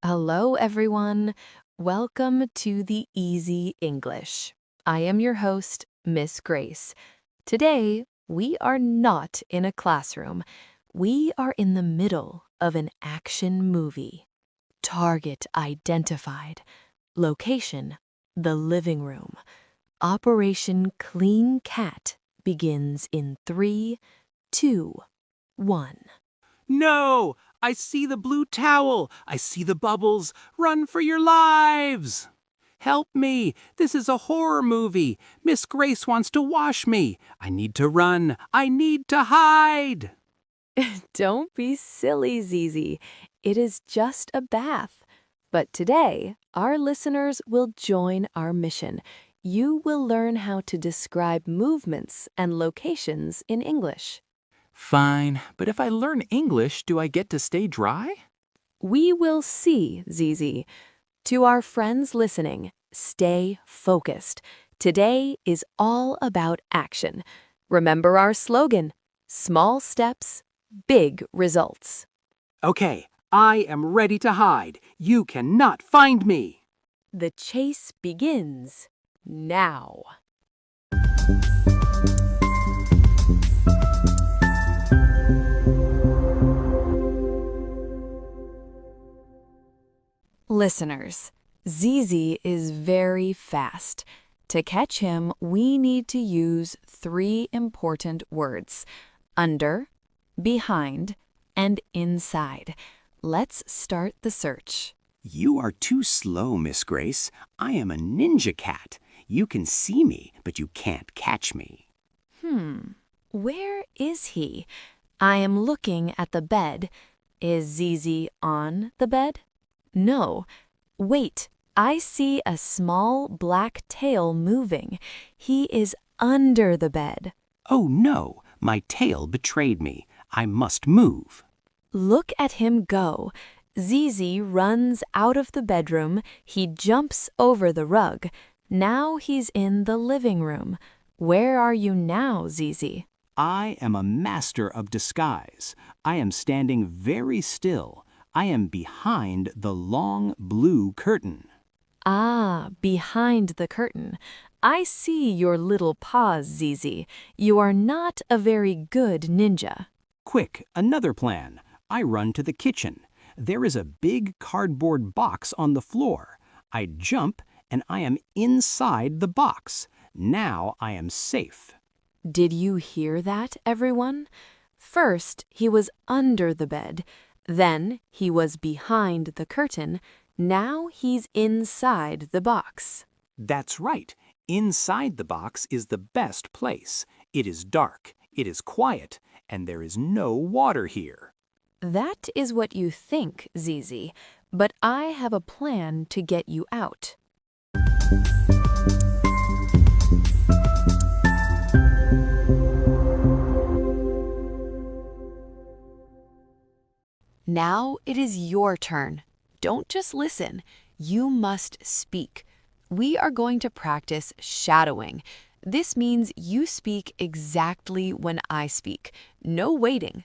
Hello, everyone. Welcome to the Easy English. I am your host, Miss Grace. Today, we are not in a classroom. We are in the middle of an action movie. Target identified. Location, the living room. Operation Clean Cat begins in 3, 2, 1. No! I see the blue towel! I see the bubbles! Run for your lives! Help me! This is a horror movie! Miss Grace wants to wash me! I need to run! I need to hide! Don't be silly, Zizi. It is just a bath. But today, our listeners will join our mission. You will learn how to describe movements and locations in English. Fine, but if I learn English, do I get to stay dry? We will see, Zizi. To our friends listening, stay focused. Today is all about action. Remember our slogan, small steps, big results. Okay, I am ready to hide. You cannot find me! The chase begins now. Listeners, Zizi is very fast. To catch him, we need to use 3 important words: under, behind, and inside. Let's start the search. You are too slow, Miss Grace. I am a ninja cat. You can see me, but you can't catch me. Where is he? I am looking at the bed. Is Zizi on the bed? No. Wait, I see a small black tail moving. He is under the bed. Oh no, my tail betrayed me. I must move. Look at him go. Zizi runs out of the bedroom. He jumps over the rug. Now he's in the living room. Where are you now, Zizi? I am a master of disguise. I am standing very still. I am behind the long blue curtain. Ah, behind the curtain. I see your little paws, Zizi. You are not a very good ninja. Quick, another plan. I run to the kitchen. There is a big cardboard box on the floor. I jump and I am inside the box. Now I am safe. Did you hear that, everyone? First, he was under the bed. Then, he was behind the curtain. Now he's inside the box. That's right. Inside the box is the best place. It is dark, it is quiet, and there is no water here. That is what you think, Zizi, but I have a plan to get you out. Now it is your turn. Don't just listen. You must speak. We are going to practice shadowing. This means you speak exactly when I speak. No waiting.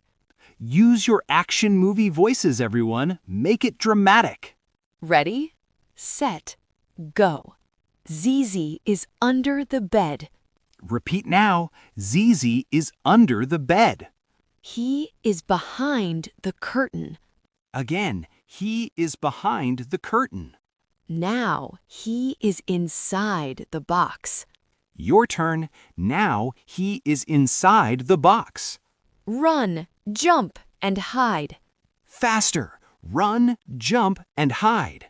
Use your action movie voices, everyone. Make it dramatic. Ready, set, go. Zizi is under the bed. Repeat now. Zizi is under the bed. He is behind the curtain. Again, he is behind the curtain. Now he is inside the box. Your turn. Now he is inside the box. Run, jump, and hide. Faster. Run, jump, and hide.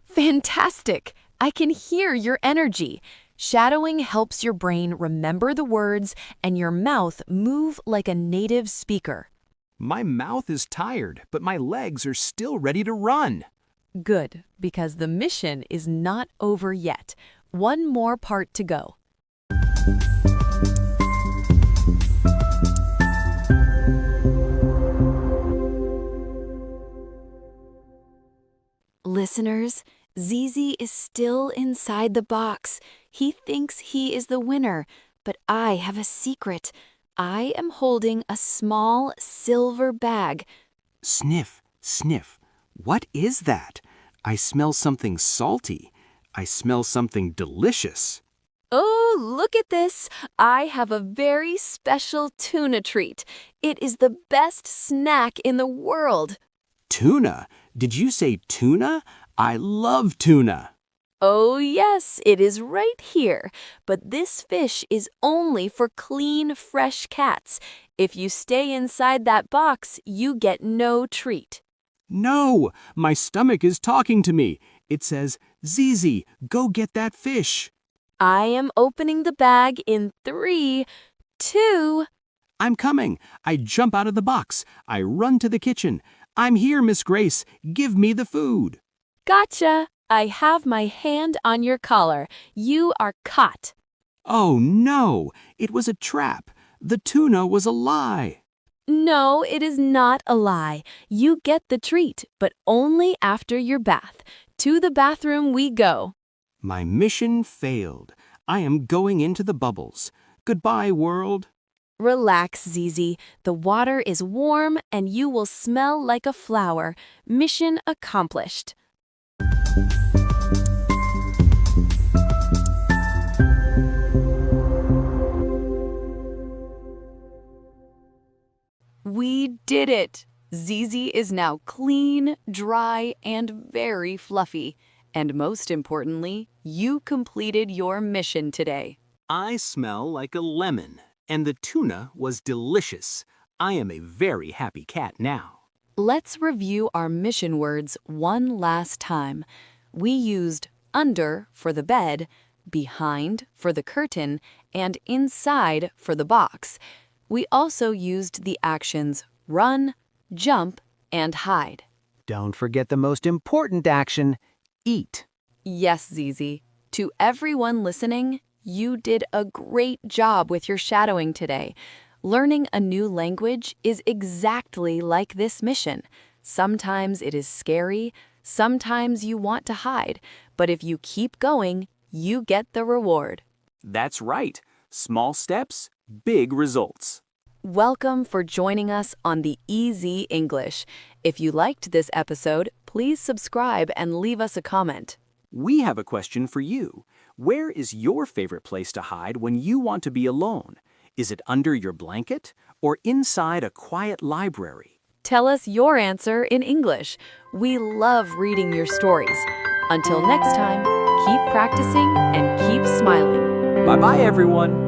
Fantastic! I can hear your energy. Shadowing helps your brain remember the words and your mouth move like a native speaker. My mouth is tired, but my legs are still ready to run. Good, because the mission is not over yet. One more part to go. Listeners, Zizi is still inside the box. He thinks he is the winner, but I have a secret. I am holding a small silver bag. Sniff, sniff. What is that? I smell something salty. I smell something delicious. Oh, look at this. I have a very special tuna treat. It is the best snack in the world. Tuna? Did you say tuna? I love tuna. Oh, yes, it is right here. But this fish is only for clean, fresh cats. If you stay inside that box, you get no treat. No, my stomach is talking to me. It says, Zizi, go get that fish. I am opening the bag in 3, 2. I'm coming. I jump out of the box. I run to the kitchen. I'm here, Miss Grace. Give me the food. Gotcha. I have my hand on your collar. You are caught. Oh, no. It was a trap. The tuna was a lie. No, it is not a lie. You get the treat, but only after your bath. To the bathroom we go. My mission failed. I am going into the bubbles. Goodbye, world. Relax, Zizi. The water is warm and you will smell like a flower. Mission accomplished. We did it! Zizi is now clean, dry, and very fluffy. And most importantly, you completed your mission today. I smell like a lemon, and the tuna was delicious. I am a very happy cat now. Let's review our mission words one last time. We used under for the bed, behind for the curtain, and inside for the box. We also used the actions run, jump, and hide. Don't forget the most important action, eat. Yes, Zizi. To everyone listening, you did a great job with your shadowing today. Learning a new language is exactly like this mission. Sometimes it is scary, sometimes you want to hide, but if you keep going, you get the reward. That's right. Small steps, big results. Welcome for joining us on the Easy English. If you liked this episode, please subscribe and leave us a comment. We have a question for you. Where is your favorite place to hide when you want to be alone? Is it under your blanket or inside a quiet library? Tell us your answer in English. We love reading your stories. Until next time, keep practicing and keep smiling. Bye-bye, everyone.